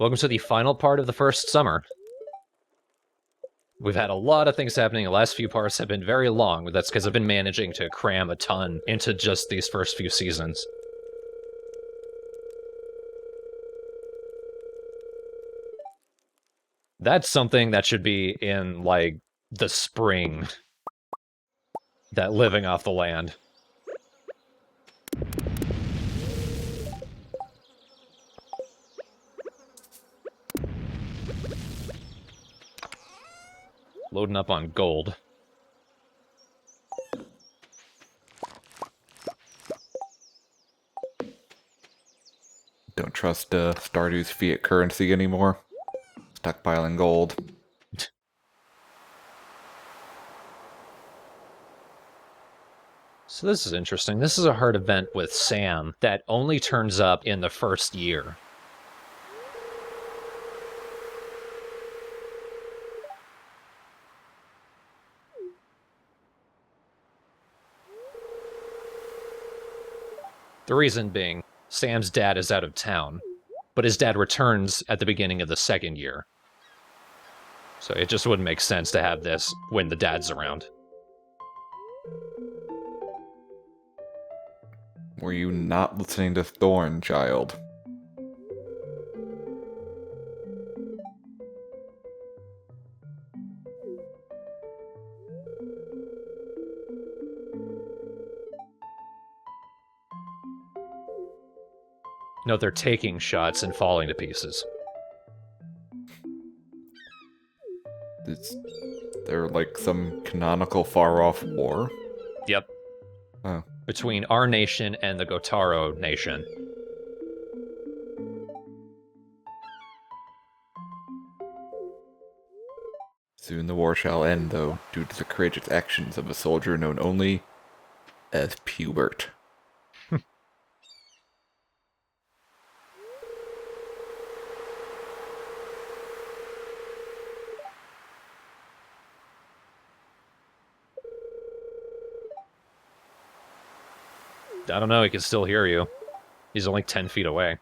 Welcome to the final part of the first summer. We've had a lot of things happening. The last few parts have been very long, but that's because I've been managing to cram a ton into just these first few seasons. That's something that should be in, like, the spring. That living off the land. Loading up on gold. Don't trust Stardew's fiat currency anymore. Stockpiling gold. So this is interesting. This is a hard event with Sam that only turns up in the first year. The reason being, Sam's dad is out of town, but his dad returns at the beginning of the second year. So it just wouldn't make sense to have this when the dad's around. Were you not listening to Thorn, child? No, they're taking shots and falling to pieces. Is there like some canonical far-off war? Yep. Oh. Between our nation and the Gotaro nation. Soon the war shall end, though, due to the courageous actions of a soldier known only as Pubert. I don't know, he can still hear you. He's only 10 feet away.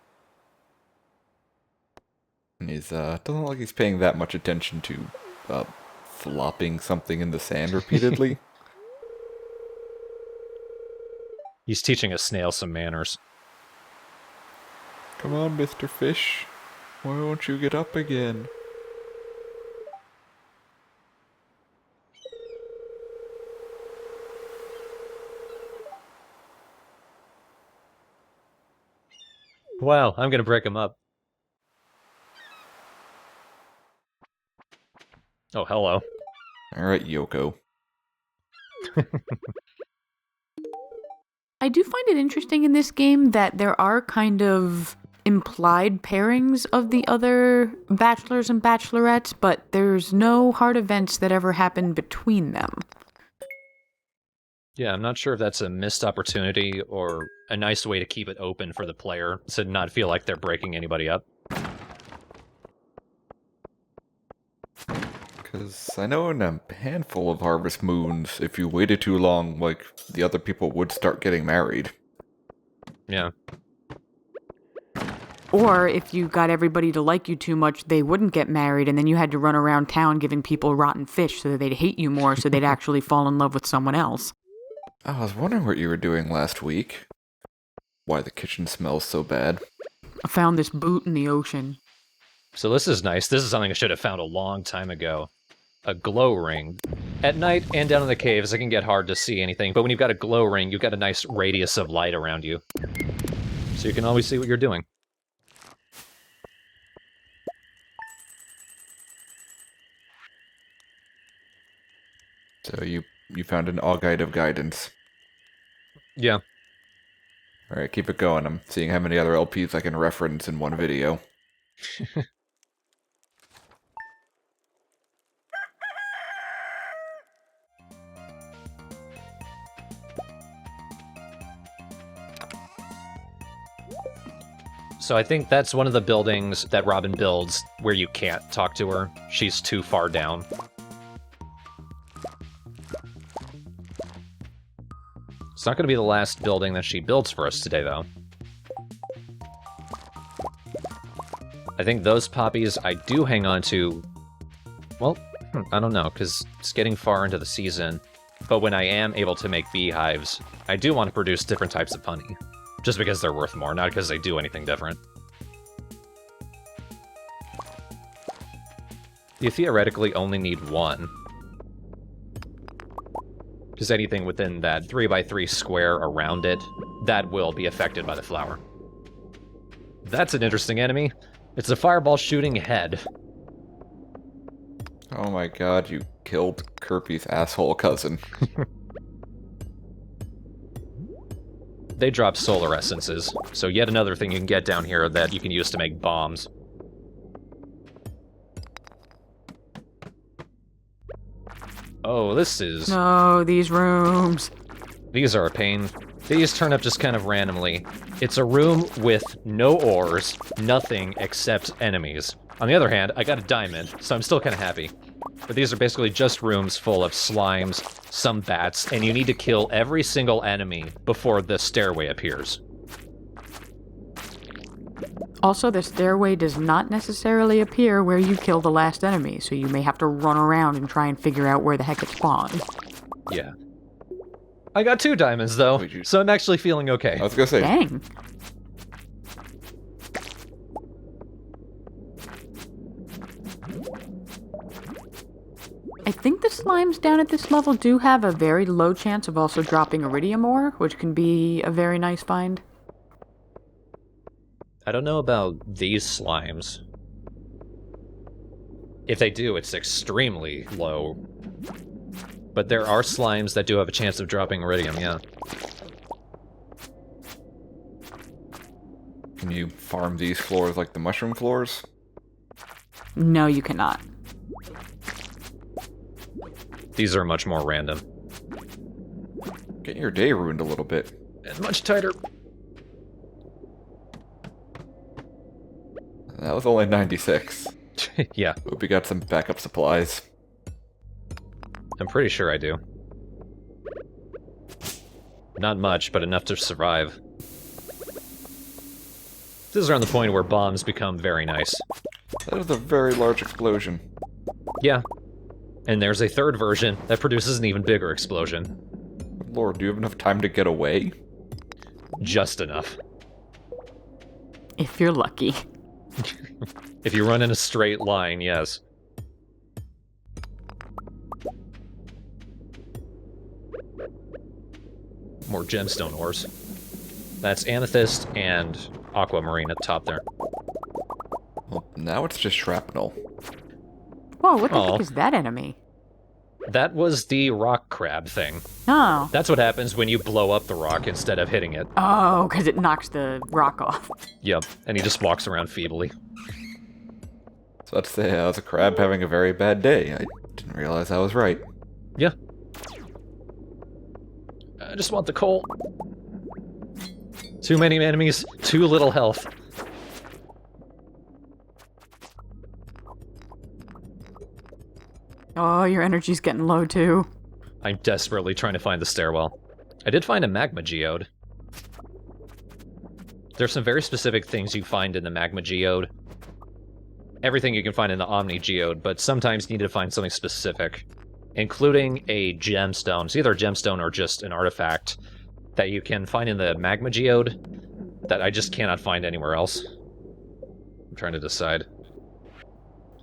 And he's, doesn't look like he's paying that much attention to, flopping something in the sand repeatedly. He's teaching a snail some manners. Come on, Mr. Fish. Why won't you get up again? Wow, I'm gonna break him up. Oh, hello. Alright, Yoko. I do find it interesting in this game that there are kind of implied pairings of the other bachelors and bachelorettes, but there's no hard events that ever happen between them. Yeah, I'm not sure if that's a missed opportunity or a nice way to keep it open for the player to not feel like they're breaking anybody up. Because I know in a handful of Harvest Moons, if you waited too long, like, the other people would start getting married. Yeah. Or if you got everybody to like you too much, they wouldn't get married, and then you had to run around town giving people rotten fish so that they'd hate you more so they'd actually fall in love with someone else. I was wondering what you were doing last week. Why the kitchen smells so bad. I found this boot in the ocean. So this is nice. This is something I should have found a long time ago. A glow ring. At night and down in the caves, it can get hard to see anything, but when you've got a glow ring, you've got a nice radius of light around you. So you can always see what you're doing. So you found an Augite of Guidance. Yeah. Alright, keep it going. I'm seeing how many other LPs I can reference in one video. So I think that's one of the buildings that Robin builds where you can't talk to her. She's too far down. It's not going to be the last building that she builds for us today, though. I think those poppies I do hang on to... Well, I don't know, because it's getting far into the season. But when I am able to make beehives, I do want to produce different types of honey. Just because they're worth more, not because they do anything different. You theoretically only need one. Because anything within that 3x3 square around it, that will be affected by the flower. That's an interesting enemy. It's a fireball shooting head. Oh my god, you killed Kirby's asshole cousin. They drop solar essences, so yet another thing you can get down here that you can use to make bombs. Oh, this is... No, these rooms. These are a pain. These turn up just kind of randomly. It's a room with no ores, nothing except enemies. On the other hand, I got a diamond, so I'm still kind of happy. But these are basically just rooms full of slimes, some bats, and you need to kill every single enemy before the stairway appears. Also, the stairway does not necessarily appear where you kill the last enemy, so you may have to run around and try and figure out where the heck it spawned. Yeah. I got 2 diamonds, though, Wait, you- so I'm actually feeling okay. I was gonna say, Dang. I think the slimes down at this level do have a very low chance of also dropping iridium ore, which can be a very nice find. I don't know about these slimes. If they do, it's extremely low. But there are slimes that do have a chance of dropping iridium, yeah. can you farm these floors like the mushroom floors? No, you cannot. These are much more random. Getting your day ruined a little bit. And much tighter. That was only 96. Yeah, Hope you got some backup supplies. I'm pretty sure I do. Not much, but enough to survive. This is around the point where bombs become very nice. That was a very large explosion. Yeah. And there's a third version that produces an even bigger explosion. Lord, do you have enough time to get away? Just enough. If you're lucky. If you run in a straight line, yes. More gemstone ores. That's amethyst and aquamarine at the top there. Well, now it's just shrapnel. Whoa, what the Aw. heck is that enemy? That was the rock crab thing. Oh. That's what happens when you blow up the rock instead of hitting it. Oh, because it knocks the rock off. Yep, and he just walks around feebly. So let's say I was a crab having a very bad day. I didn't realize I was right. Yeah. I just want the coal. Too many enemies, too little health. Oh, your energy's getting low too. I'm desperately trying to find the stairwell. I did find a magma geode. There's some very specific things you find in the magma geode. Everything you can find in the Omni geode, but sometimes you need to find something specific, including a gemstone. It's either a gemstone or just an artifact that you can find in the magma geode that I just cannot find anywhere else. I'm trying to decide.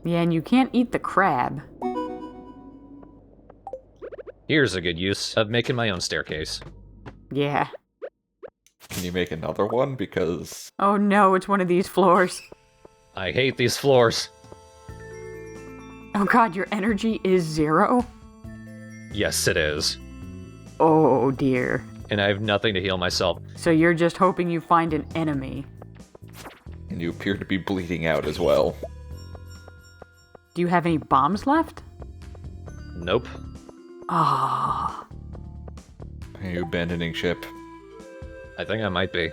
Yeah, and you can't eat the crab. Here's a good use of making my own staircase. Yeah. Can you make another one? Because Oh no, it's one of these floors. I hate these floors. Oh god, your energy is 0? Yes, it is. Oh dear. And I have nothing to heal myself. So you're just hoping you find an enemy. and you appear to be bleeding out as well. Do you have any bombs left? Nope. Ah. Are you abandoning ship? I think I might be.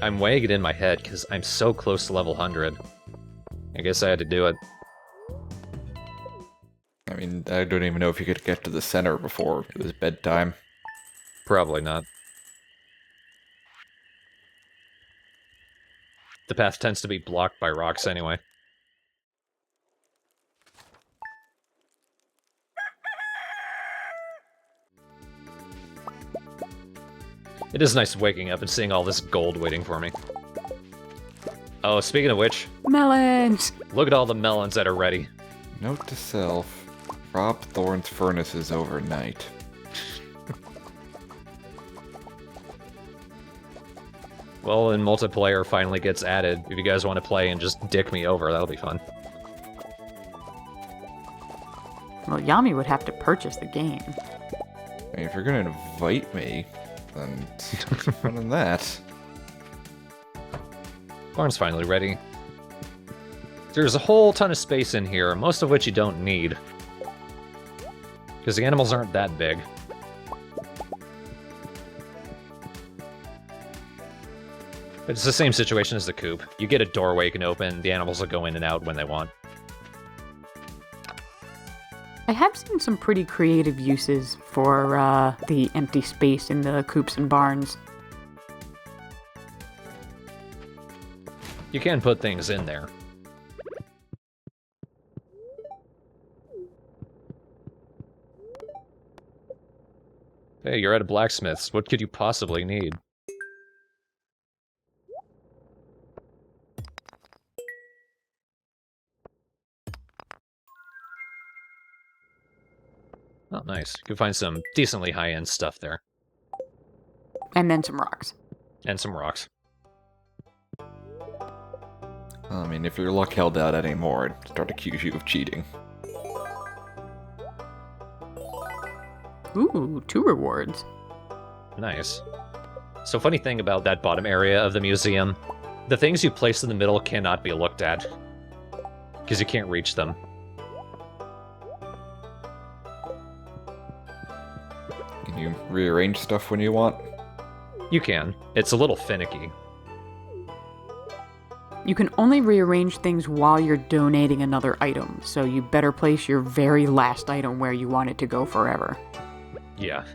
I'm weighing it in my head because I'm so close to level 100. I guess I had to do it. I mean, I don't even know if you could get to the center before it was bedtime. Probably not. The path tends to be blocked by rocks anyway. It is nice waking up and seeing all this gold waiting for me. Oh, speaking of which, Melons! look at all the melons that are ready. Note to self, rob Thorn's furnaces overnight. Well, and multiplayer finally gets added. If you guys want to play and just dick me over, that'll be fun. Well, Yami would have to purchase the game. I mean, if you're gonna invite me, then what's fun in that? Farm's finally ready. There's a whole ton of space in here, most of which you don't need. Because the animals aren't that big. But it's the same situation as the coop. You get a doorway you can open, the animals will go in and out when they want. I have seen some pretty creative uses for the empty space in the coops and barns. You can put things in there. Hey, you're at a blacksmith's. What could you possibly need? Oh, nice. You can find some decently high-end stuff there. And then some rocks. And some rocks. I mean, if your luck held out anymore, I'd start to accuse you of cheating. Ooh, 2 rewards. Nice. So funny thing about that bottom area of the museum, the things you place in the middle cannot be looked at. Because you can't reach them. Can you rearrange stuff when you want? You can. It's a little finicky. You can only rearrange things while you're donating another item, so you better place your very last item where you want it to go forever. Yeah.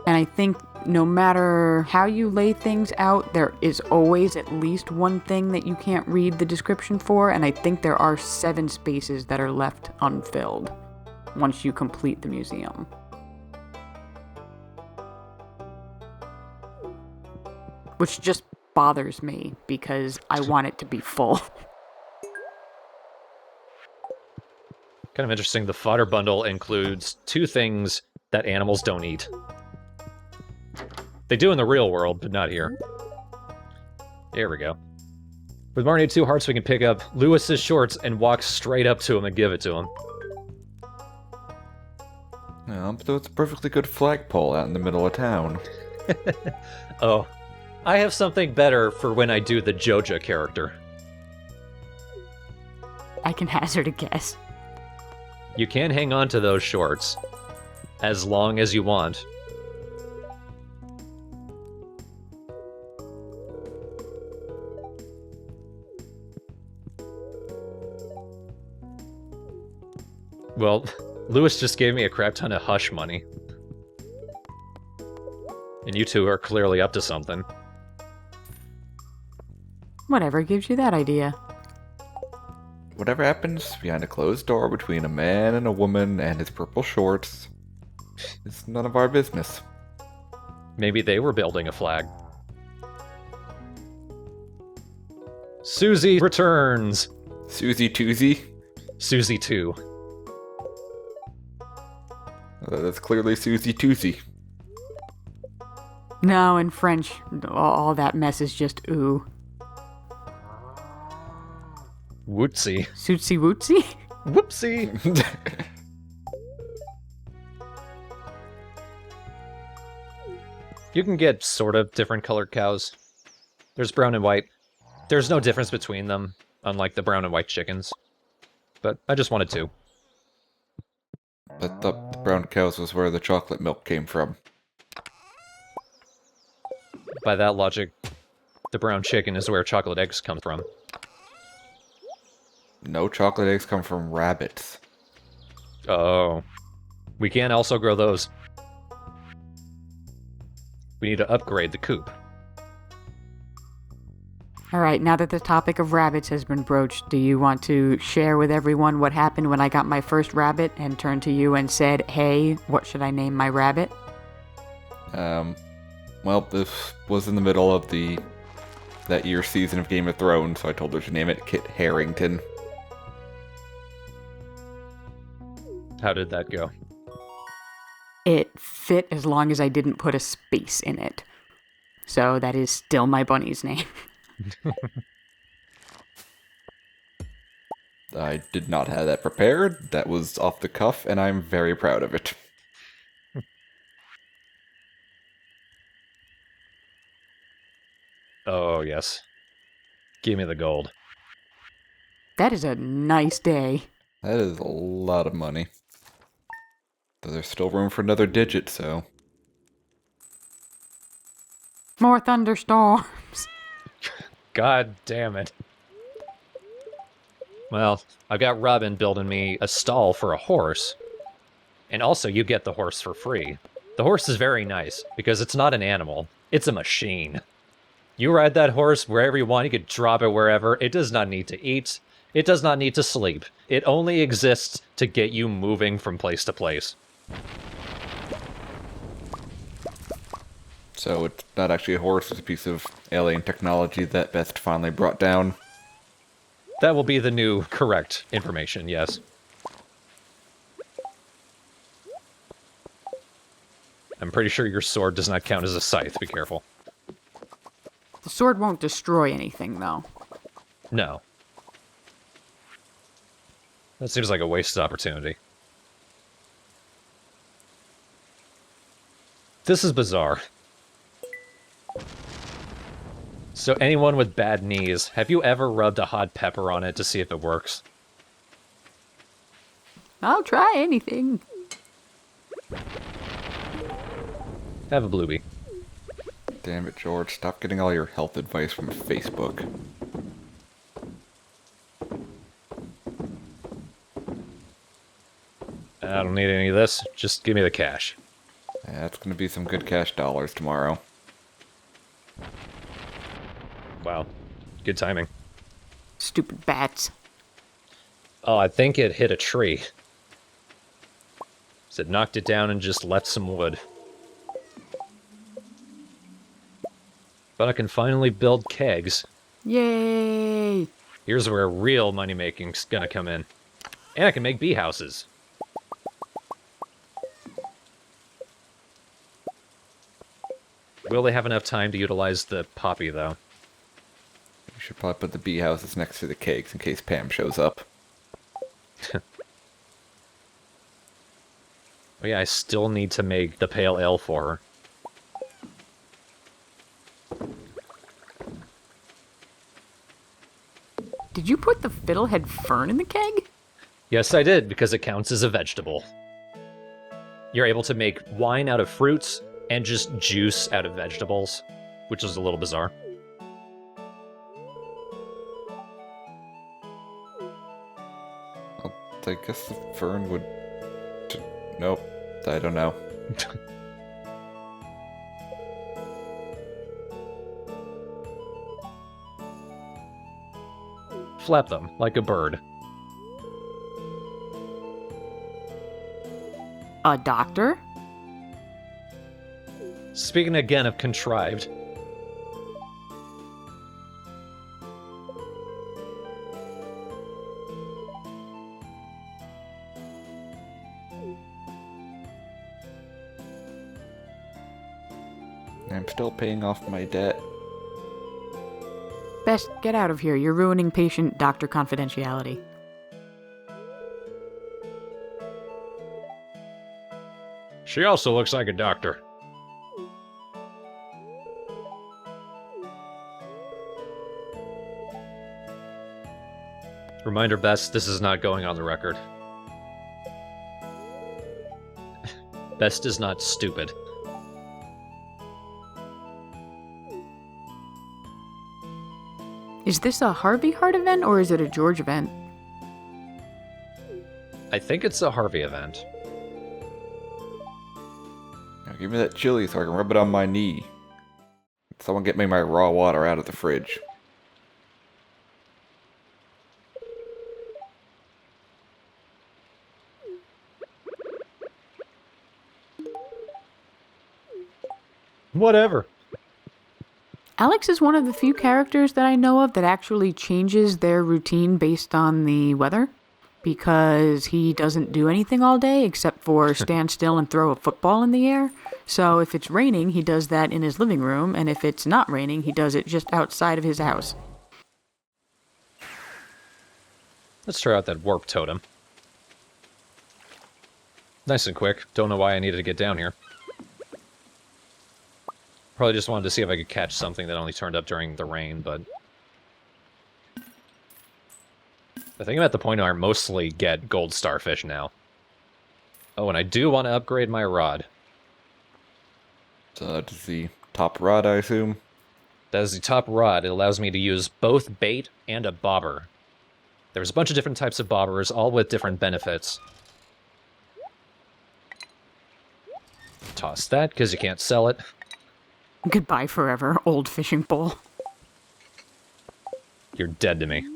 And I think no matter how you lay things out, there is always at least one thing that you can't read the description for, and I think there are 7 spaces that are left unfilled once you complete the museum. Which just bothers me, because I want it to be full. Kind of interesting, the fodder bundle includes 2 things that animals don't eat. They do in the real world, but not here. There we go. With Mario 2 hearts, we can pick up Lewis's shorts and walk straight up to him and give it to him. Yeah, but it's a perfectly good flagpole out in the middle of town. Oh, I have something better for when I do the Joja character. I can hazard a guess. You can hang on to those shorts as long as you want. Well, Lewis just gave me a crap ton of hush money. And you two are clearly up to something. Whatever gives you that idea. Whatever happens behind a closed door between a man and a woman and his purple shorts is none of our business. Maybe they were building a flag. Susie returns! Susie Toosie? Susie 2. That's clearly Susie Toosie. No, in French, all that mess is just ooh. Whoopsie. Sootsy wootsy? Whoopsie! You can get sort of different colored cows. There's brown and white. There's no difference between them, unlike the brown and white chickens. But I just wanted to. I thought the brown cows was where the chocolate milk came from. By that logic, the brown chicken is where chocolate eggs come from. No, chocolate eggs come from rabbits. Oh. We can also grow those. We need to upgrade the coop. All right, now that the topic of rabbits has been broached, do you want to share with everyone what happened when I got my first rabbit and turned to you and said, hey, what should I name my rabbit? Well, this was in the middle of that year's season of Game of Thrones, so I told her to name it Kit Harington. How did that go? It fit as long as I didn't put a space in it. So that is still my bunny's name. I did not have that prepared. That was off the cuff, and I'm very proud of it. Oh, yes. Give me the gold. That is a nice day. That is a lot of money. Though there's still room for another digit, so... More thunderstorms. God damn it. Well, I've got Robin building me a stall for a horse. And also, you get the horse for free. The horse is very nice, because it's not an animal. It's a machine. You ride that horse wherever you want, you could drop it wherever. It does not need to eat. It does not need to sleep. It only exists to get you moving from place to place. So it's not actually a horse, it's a piece of alien technology that Best finally brought down. That will be the new correct information, yes. I'm pretty sure your sword does not count as a scythe, be careful. The sword won't destroy anything, though. No. That seems like a wasted opportunity. This is bizarre. So anyone with bad knees, have you ever rubbed a hot pepper on it to see if it works? I'll try anything. Have a bluebie. Damn it, George. Stop getting all your health advice from Facebook. I don't need any of this. Just give me the cash. Yeah, that's gonna be some good cash dollars tomorrow. Wow. Good timing. Stupid bats. Oh, I think it hit a tree. So it knocked it down and just left some wood. But I can finally build kegs. Yay! Here's where real money-making's gonna come in. And I can make bee houses. Will they have enough time to utilize the poppy, though? You should probably put the bee houses next to the cakes in case Pam shows up. Oh yeah, I still need to make the pale ale for her. Did you put the fiddlehead fern in the keg? Yes, I did, because it counts as a vegetable. You're able to make wine out of fruits and just juice out of vegetables, which is a little bizarre. Well, I guess the fern would... Nope. I don't know. Flap them, like a bird. A doctor? Speaking again of contrived. I'm still paying off my debt. Best get out of here. You're ruining patient-doctor confidentiality. She also looks like a doctor. Reminder, Bess, this is not going on the record. Best is not stupid. Is this a Harvey Hart event or is it a George event? I think it's a Harvey event. Now give me that chili so I can rub it on my knee. Someone get me my raw water out of the fridge. Whatever. Alex is one of the few characters that I know of that actually changes their routine based on the weather, because he doesn't do anything all day except for stand still and throw a football in the air. So if it's raining, he does that in his living room, and if it's not raining, he does it just outside of his house. Let's try out that warp totem. Nice and quick. Don't know why I needed to get down here. Probably just wanted to see if I could catch something that only turned up during the rain, but... I think I'm at the point where I mostly get gold starfish now. Oh, and I do want to upgrade my rod. So that's the top rod, I assume. That is the top rod. It allows me to use both bait and a bobber. There's a bunch of different types of bobbers, all with different benefits. Toss that, because you can't sell it. Goodbye forever, old fishing pole. You're dead to me.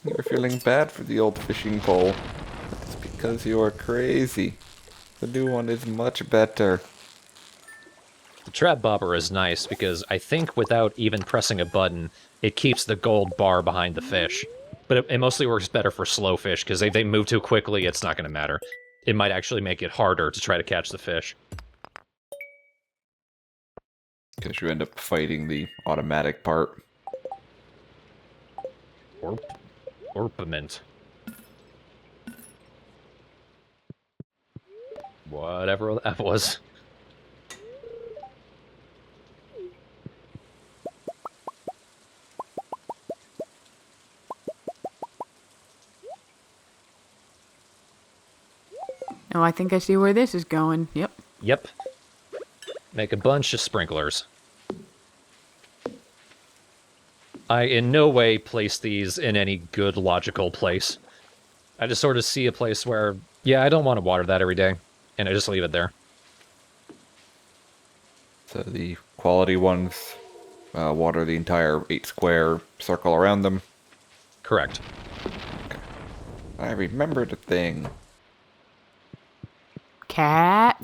You're feeling bad for the old fishing pole. It's because you are crazy. The new one is much better. The trap bobber is nice because I think without even pressing a button, it keeps the gold bar behind the fish. But it mostly works better for slow fish, because if they move too quickly, it's not going to matter. It might actually make it harder to try to catch the fish. Because you end up fighting the automatic part. Orpiment. Whatever that was. Oh, I think I see where this is going. Yep. Yep. Make a bunch of sprinklers. I in no way place these in any good logical place. I just sort of see a place where, yeah, I don't want to water that every day, and I just leave it there. So the quality ones water the entire 8 square circle around them. Correct. I remembered a thing. Cat.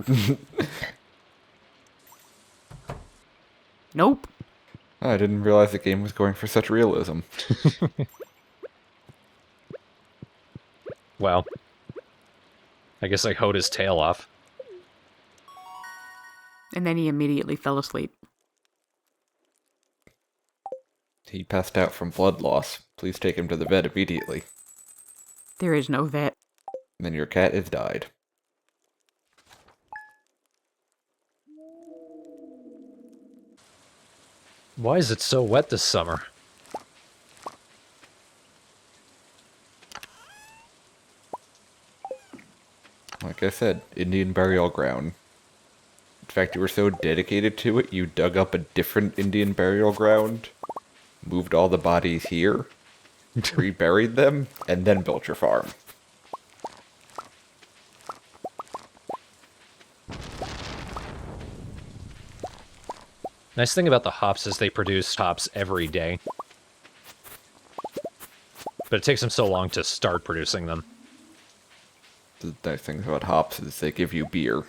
Nope. I didn't realize the game was going for such realism. Well, I guess I hoed his tail off. And then he immediately fell asleep. He passed out from blood loss. Please take him to the vet immediately. There is no vet. Then your cat has died. Why is it so wet this summer? Like I said, Indian burial ground. In fact, you were so dedicated to it, you dug up a different Indian burial ground, moved all the bodies here, reburied them, and then built your farm. Nice thing about the hops is they produce hops every day. But it takes them so long to start producing them. The nice thing about hops is they give you beer.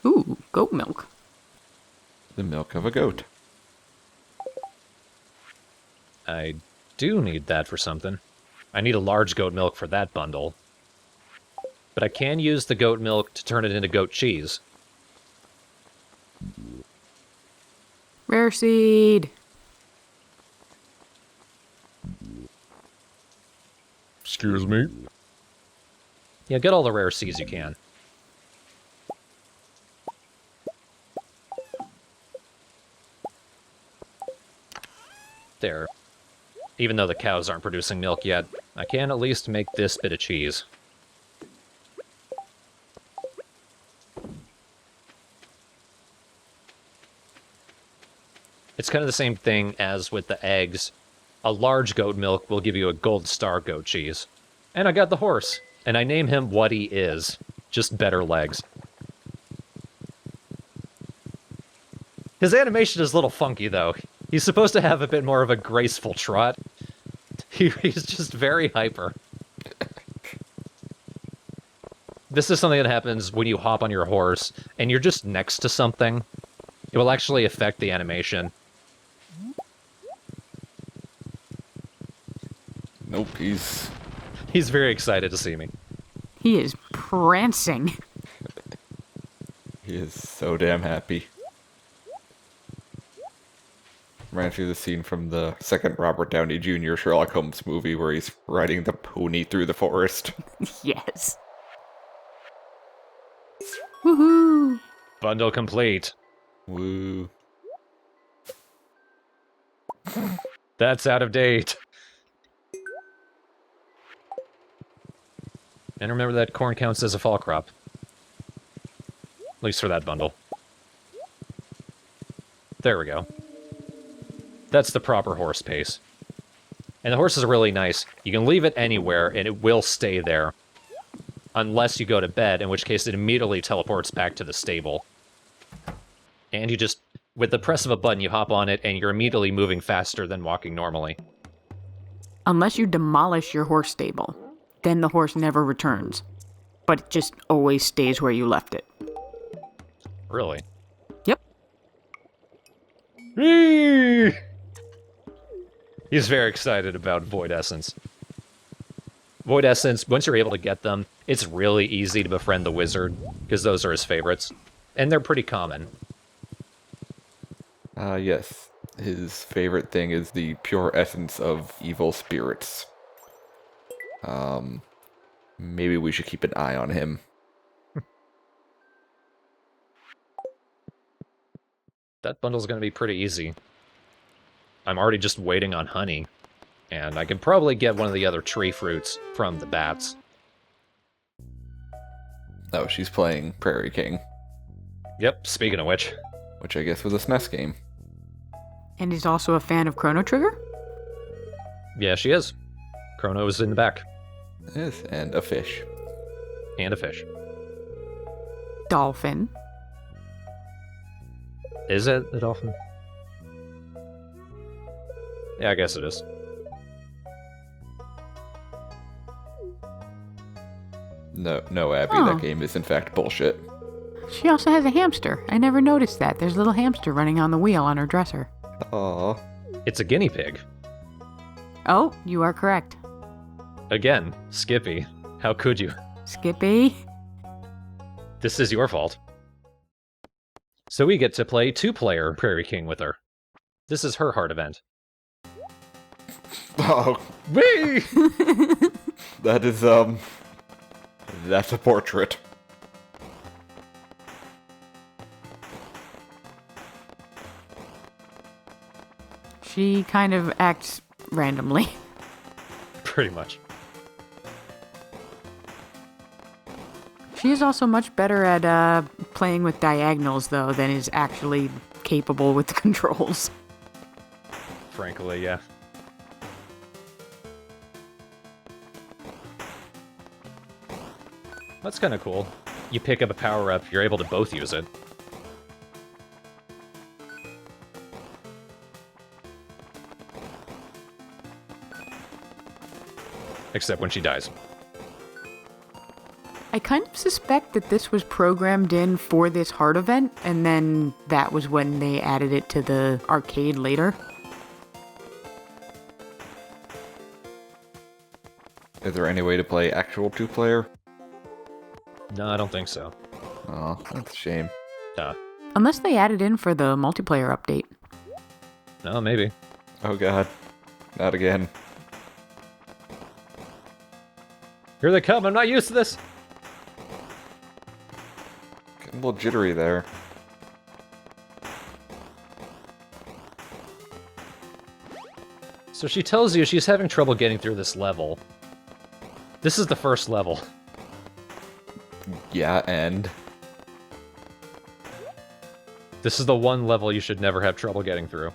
Ooh, goat milk. The milk of a goat. I do need that for something. I need a large goat milk for that bundle. But I can use the goat milk to turn it into goat cheese. Rare seed. Excuse me? Yeah, get all the rare seeds you can. There. Even though the cows aren't producing milk yet, I can at least make this bit of cheese. It's kind of the same thing as with the eggs. A large goat milk will give you a gold star goat cheese. And I got the horse, and I name him what he is. Just better legs. His animation is a little funky, though. He's supposed to have a bit more of a graceful trot. He's just very hyper. This is something that happens when you hop on your horse and you're just next to something. It will actually affect the animation. Nope, he's He's very excited to see me. He is prancing. he is so damn happy. Ran through the scene from the second Robert Downey Jr. Sherlock Holmes movie where he's riding the pony through the forest. Yes. Woohoo! Bundle complete. Woo. That's out of date. And remember that corn counts as a fall crop. At least for that bundle. There we go. That's the proper horse pace. And the horse is really nice. You can leave it anywhere, and it will stay there. Unless you go to bed, in which case it immediately teleports back to the stable. And you just, with the press of a button, you hop on it, and you're immediately moving faster than walking normally. Unless you demolish your horse stable, then the horse never returns. But it just always stays where you left it. Really? Yep. Whee! He's very excited about Void Essence. Void Essence, once you're able to get them, it's really easy to befriend the wizard, because those are his favorites. And they're pretty common. Yes. His favorite thing is the pure essence of evil spirits. Maybe we should keep an eye on him. That bundle's going to be pretty easy. I'm already just waiting on honey. And I can probably get one of the other tree fruits from the bats. Oh, she's playing Prairie King, Yep, speaking of which. which I guess was a SNES game. And he's also a fan of Chrono Trigger? Yeah, she is. Chrono is in the back. Yes, and a fish. And a fish. Dolphin. Is it a dolphin? Yeah, I guess it is. No, Abby, Oh. that game is in fact bullshit. She also has a hamster. I never noticed that. There's a little hamster running on the wheel on her dresser. Aww. It's a guinea pig. Oh, you are correct. Again, Skippy. How could you? Skippy. This is your fault. So we get to play two-player Prairie King with her. This is her heart event. Oh, Whee! that is, that's a portrait. She kind of acts randomly. Pretty much. She is also much better at playing with diagonals, though, than is actually capable with the controls. Frankly, yeah. That's kind of cool. You pick up a power-up, you're able to both use it. Except when she dies. I kind of suspect that this was programmed in for this heart event, and then that was when they added it to the arcade later. Is there any way to play actual two-player? No, I don't think so. Oh, that's a shame. Unless they added in for the multiplayer update. No, maybe. Oh god. Not again. Here they come, I'm not used to this! Getting a little jittery there. So she tells you she's having trouble getting through this level. This is the first level. Yeah, and... This is the one level you should never have trouble getting through.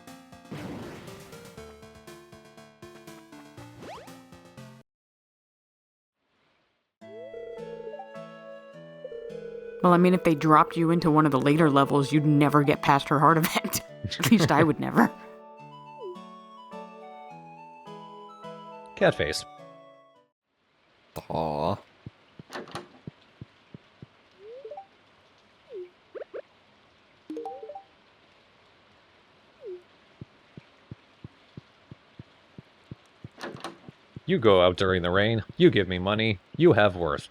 Well, I mean, if they dropped you into one of the later levels, you'd never get past her heart event. At least I would never. Cat face. Aww. You go out during the rain. You give me money. You have worth.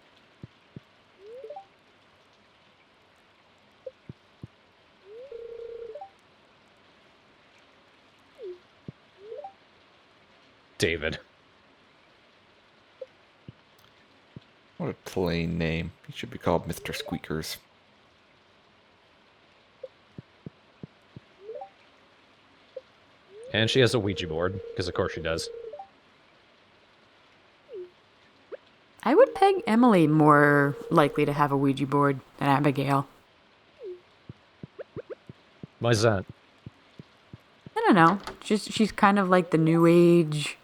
David. What a plain name. He should be called Mr. Squeakers. And she has a Ouija board, because of course she does. I would peg Emily more likely to have a Ouija board than Abigail. Why's that? I don't know. She's kind of like the new age.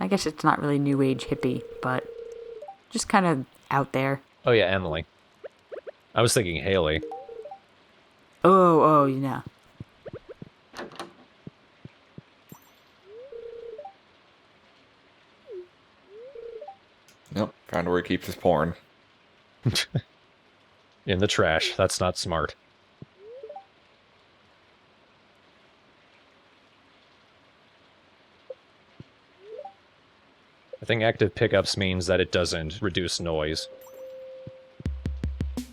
I guess it's not really new age hippie, but just kind of out there. Oh yeah, Emily. I was thinking Haley. Oh, you know. Nope, found where he keeps his porn. In the trash. That's not smart. I think active pickups means that it doesn't reduce noise. You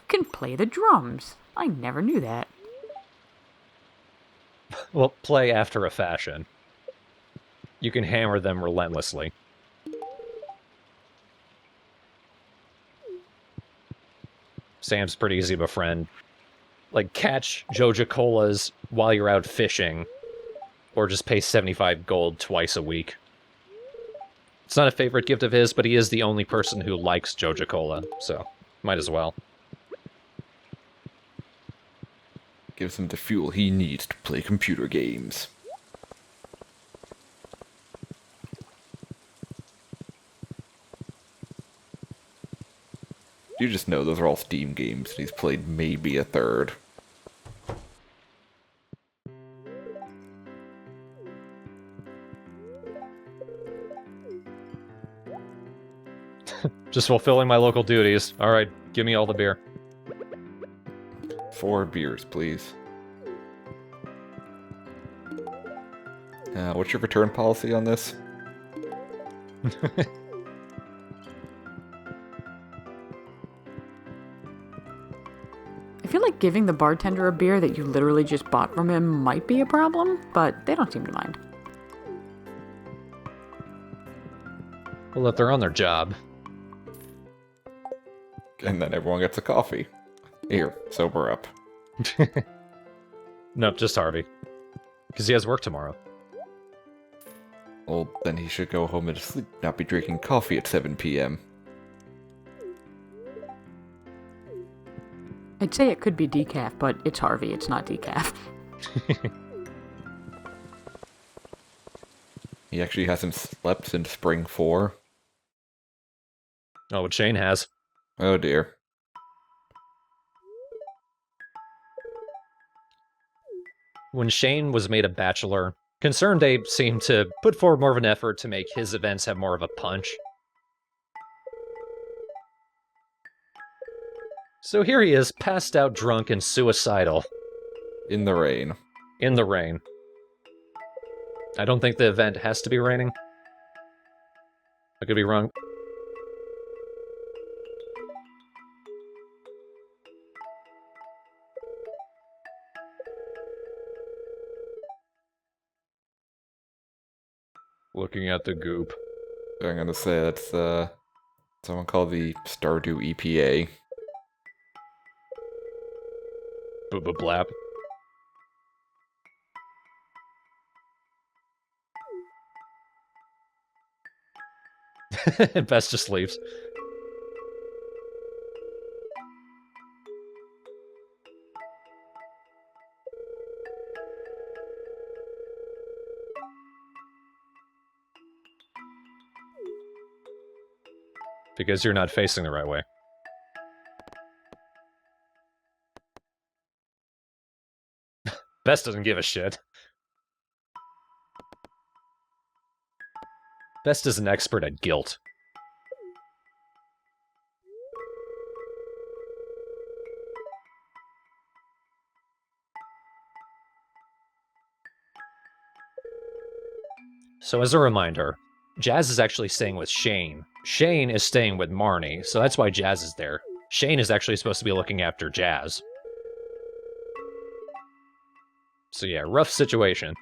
can play the drums. I never knew that. Well, play after a fashion. You can hammer them relentlessly. Sam's pretty easy to befriend. Like, catch Joja Colas while you're out fishing, or just pay 75 gold twice a week. It's not a favorite gift of his, but he is the only person who likes Joja Cola, so might as well. Gives him the fuel he needs to play computer games. You just know those are all Steam games, and he's played maybe a third. Just fulfilling my local duties. Alright, give me all the beer. 4 beers, please. What's your return policy on this? I feel like giving the bartender a beer that you literally just bought from him might be a problem, but they don't seem to mind. Well, if they're on their job. And then everyone gets a coffee. Here, sober up. Nope, just Harvey. Because he has work tomorrow. Well, then he should go home and sleep, not be drinking coffee at 7 p.m. I'd say it could be decaf, but it's Harvey, it's not decaf. He actually hasn't slept since spring 4. Oh, but Shane has. Oh dear. When Shane was made a bachelor, Concerned Ape seemed to put forward more of an effort to make his events have more of a punch. So here he is, passed out drunk and suicidal. In the rain. In the rain. I don't think the event has to be raining. I could be wrong. Looking at the goop. I'm gonna say that's someone called the Stardew EPA. Blap. Best just leaves. Because you're not facing the right way. Best doesn't give a shit. Best is an expert at guilt. So as a reminder, Jazz is actually staying with Shane. Shane is staying with Marnie, so that's why Jazz is there. Shane is actually supposed to be looking after Jazz. So yeah, rough situation.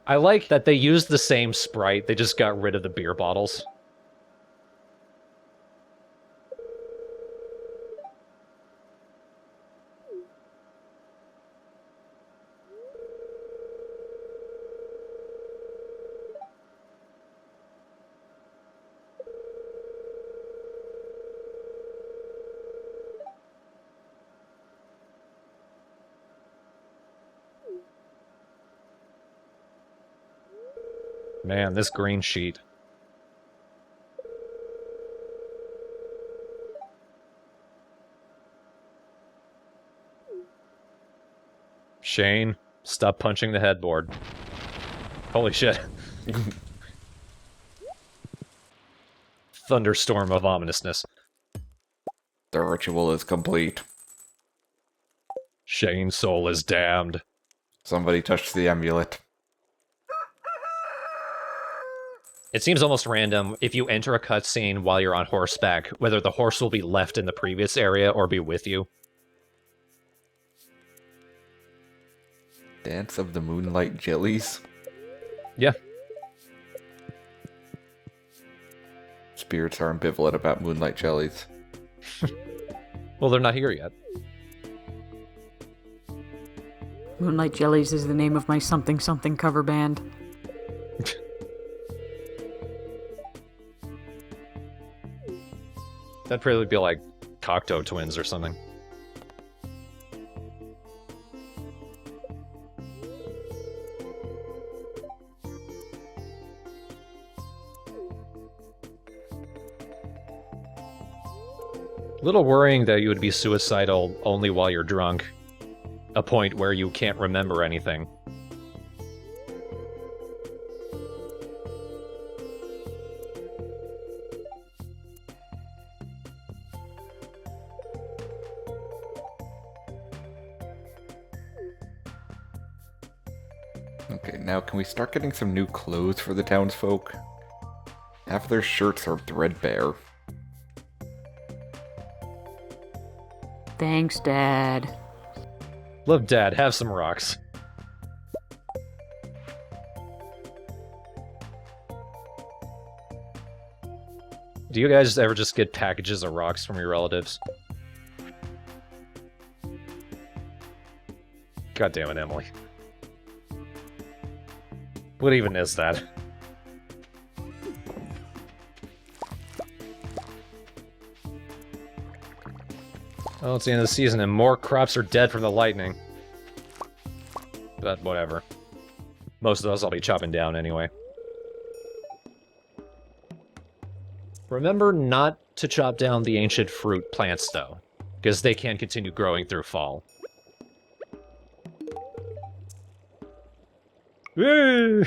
I like that they used the same sprite, they just got rid of the beer bottles. Man, this green sheet. Shane, stop punching the headboard. Holy shit. Thunderstorm of ominousness. The ritual is complete. Shane's soul is damned. Somebody touched the amulet. It seems almost random if you enter a cutscene while you're on horseback, whether the horse will be left in the previous area or be with you. Dance of the Moonlight Jellies? Yeah. Spirits are ambivalent about Moonlight Jellies. Well, they're not here yet. Moonlight Jellies is the name of my something something cover band. That'd probably be like Cocteau Twins or something. Little worrying that you would be suicidal only while you're drunk. A point where you can't remember anything. Okay, now can we start getting some new clothes for the townsfolk? Half of their shirts are threadbare. Thanks, Dad. Love, Dad, have some rocks. Do you guys ever just get packages of rocks from your relatives? God damn it, Emily. What even is that? Oh, it's the end of the season and more crops are dead from the lightning. But whatever. Most of those I'll be chopping down anyway. Remember not to chop down the ancient fruit plants, though, because they can continue growing through fall. Woo!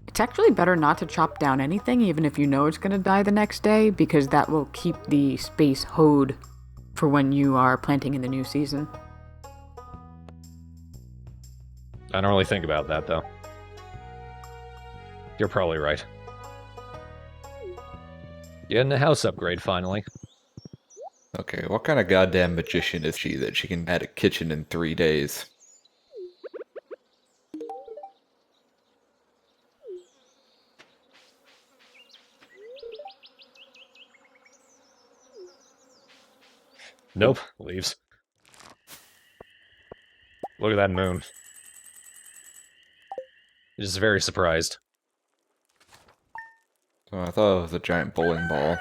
It's actually better not to chop down anything, even if you know it's going to die the next day, because that will keep the space hoed for when you are planting in the new season. I don't really think about that, though. You're probably right. Getting a house upgrade, finally. Okay, what kind of goddamn magician is she that she can add a kitchen in 3 days? Nope, leaves. Look at that moon. Just very surprised. So I thought it was a giant bowling ball.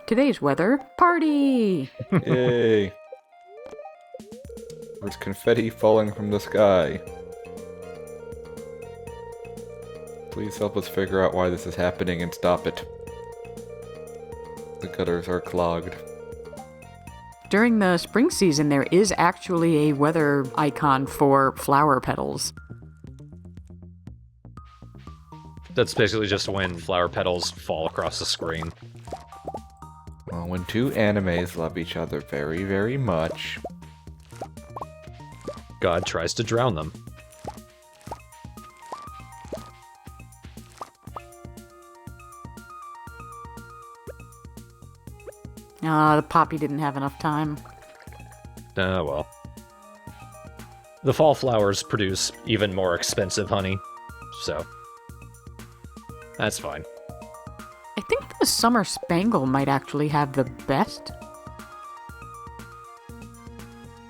Today's weather, party! Yay! There's confetti falling from the sky. Please help us figure out why this is happening and stop it. The gutters are clogged. During the spring season, there is actually a weather icon for flower petals. That's basically just when flower petals fall across the screen. Well, when two animes love each other very, very much. God tries to drown them. The poppy didn't have enough time. Oh well. The fall flowers produce even more expensive honey, so that's fine. I think the summer spangle might actually have the best.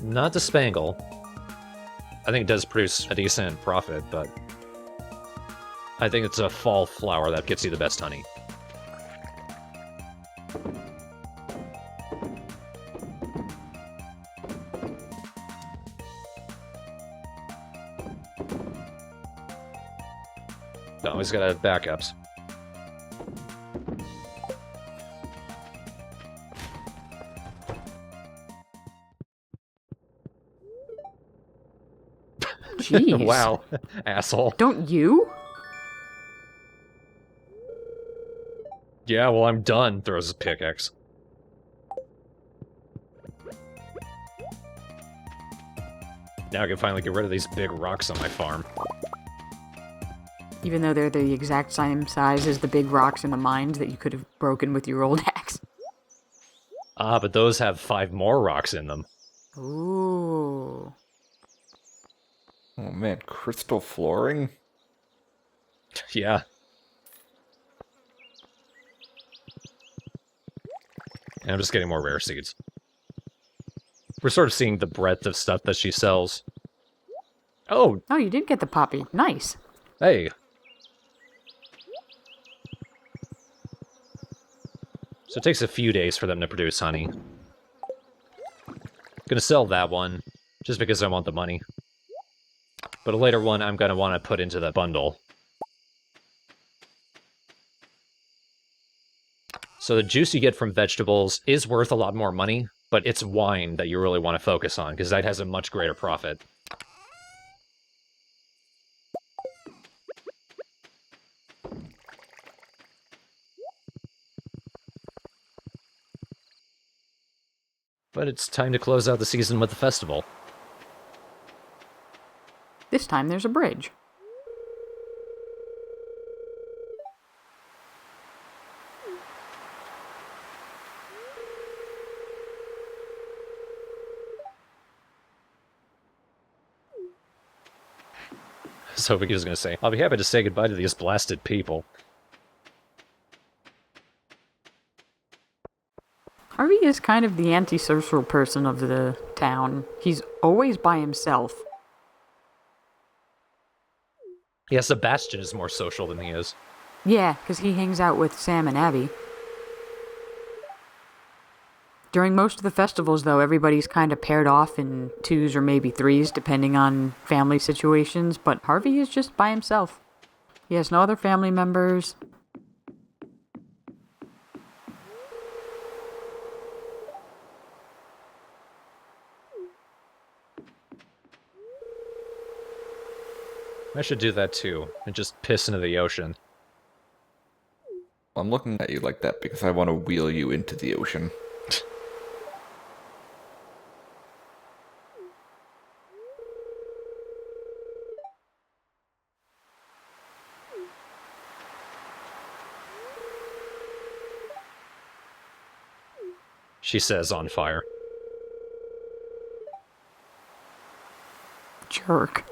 Not the spangle. I think it does produce a decent profit, but I think it's a fall flower that gets you the best honey. Always gotta have backups. Jeez. Wow, asshole. Don't you? Yeah, well, I'm done. Throws his pickaxe. Now I can finally get rid of these big rocks on my farm. Even though they're the exact same size as the big rocks in the mines that you could have broken with your old axe. Ah, but those have 5 more rocks in them. Ooh. Oh man, crystal flooring? Yeah. And I'm just getting more rare seeds. We're sort of seeing the breadth of stuff that she sells. Oh, Oh, you did get the poppy. Nice. hey. So it takes a few days for them to produce honey. Gonna sell that one, just because I want the money. But a later one I'm gonna want to put into the bundle. So the juice you get from vegetables is worth a lot more money, but it's wine that you really want to focus on, because that has a much greater profit. But it's time to close out the season with the festival. This time there's a bridge. So he was going to say, I'll be happy to say goodbye to these blasted people. Harvey is kind of the antisocial person of the town. He's always by himself. Yes, Sebastian is more social than he is. Yeah, because he hangs out with Sam and Abby. During most of the festivals, though, everybody's kind of paired off in 2s or maybe 3s, depending on family situations, but Harvey is just by himself. He has no other family members. I should do that too, and just piss into the ocean. I'm looking at you like that because I want to wheel you into the ocean. She says on fire. Jerk.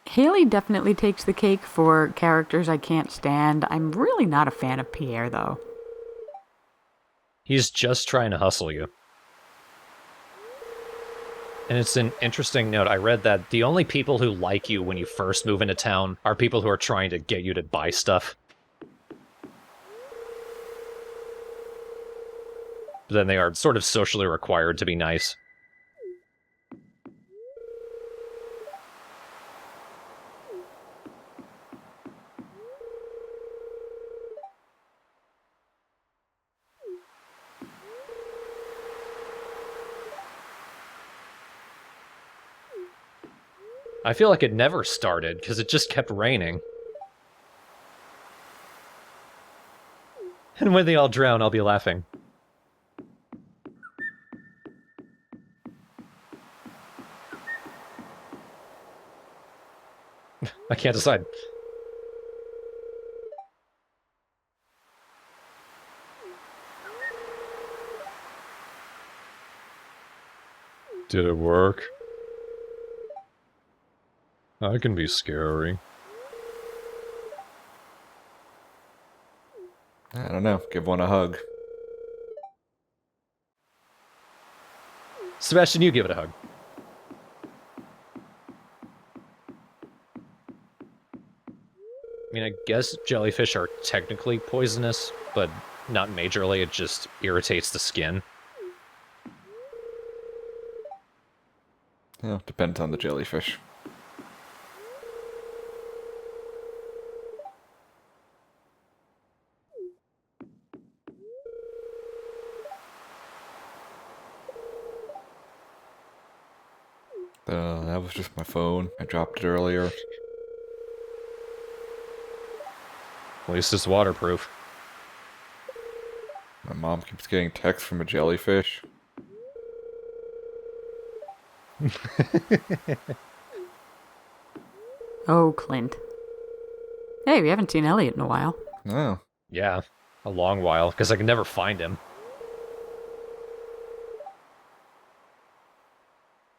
Haley definitely takes the cake for characters I can't stand. I'm really not a fan of Pierre, though. He's just trying to hustle you. And it's an interesting note. I read that the only people who like you when you first move into town are people who are trying to get you to buy stuff. But then they are sort of socially required to be nice. I feel like it never started, because it just kept raining. And when they all drown, I'll be laughing. I can't decide. Did it work? I can be scary. I don't know. Give one a hug. Sebastian, you give it a hug. I mean, I guess jellyfish are technically poisonous, but not majorly. It just irritates the skin. Yeah, depends on the jellyfish. That was just my phone. I dropped it earlier. At least it's waterproof. My mom keeps getting texts from a jellyfish. Oh, Clint. Hey, we haven't seen Elliot in a while. Oh. Yeah, a long while, because I can never find him.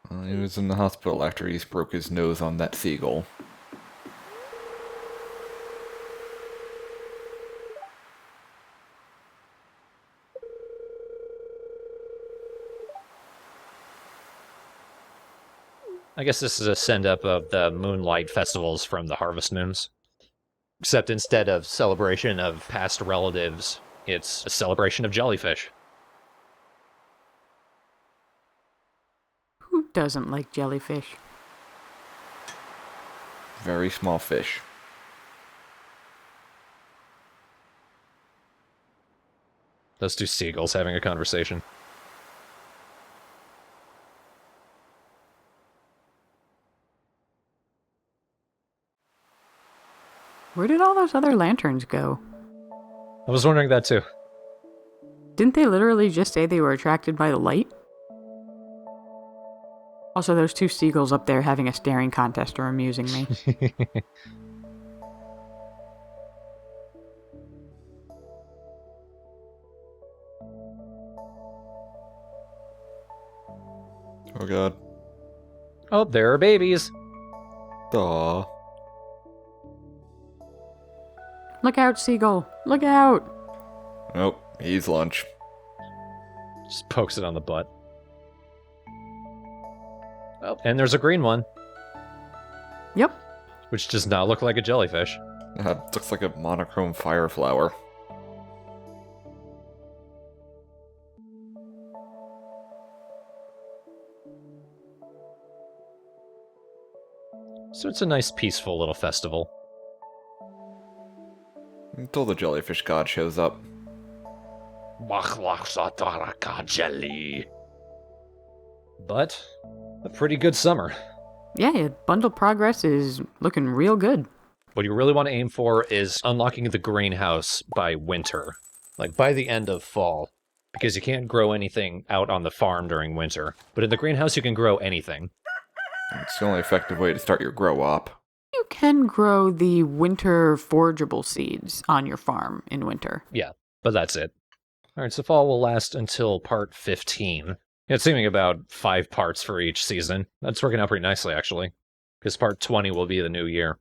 Well, he was in the hospital after he broke his nose on that seagull. I guess this is a send-up of the moonlight festivals from the Harvest Moons. Except instead of celebration of past relatives, it's a celebration of jellyfish. Who doesn't like jellyfish? Very small fish. Those two seagulls having a conversation. Where did all those other lanterns go? I was wondering that too. Didn't they literally just say they were attracted by the light? Also, those two seagulls up there having a staring contest are amusing me. Oh god. Oh, there are babies! Aww. Look out, seagull! Look out! Nope, he's lunch. Just pokes it on the butt. Oh, and there's a green one, Yep. which does not look like a jellyfish. Looks like a monochrome fire flower. So it's a nice, peaceful little festival. Until the jellyfish god shows up. But a pretty good summer. Yeah, bundle progress is looking real good. What you really want to aim for is unlocking the greenhouse by winter. Like, by the end of fall. Because you can't grow anything out on the farm during winter. But in the greenhouse, you can grow anything. It's the only effective way to start your grow op. You can grow the winter forageable seeds on your farm in winter. Yeah, but that's it. Alright, so fall will last until part 15. It's seeming about 5 parts for each season. That's working out pretty nicely, actually. Because part 20 will be the new year.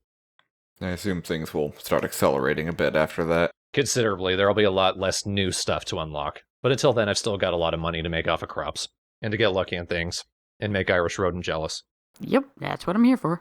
I assume things will start accelerating a bit after that. Considerably, there'll be a lot less new stuff to unlock. But until then, I've still got a lot of money to make off of crops. And to get lucky on things. And make Irish Rodent jealous. Yep, that's what I'm here for.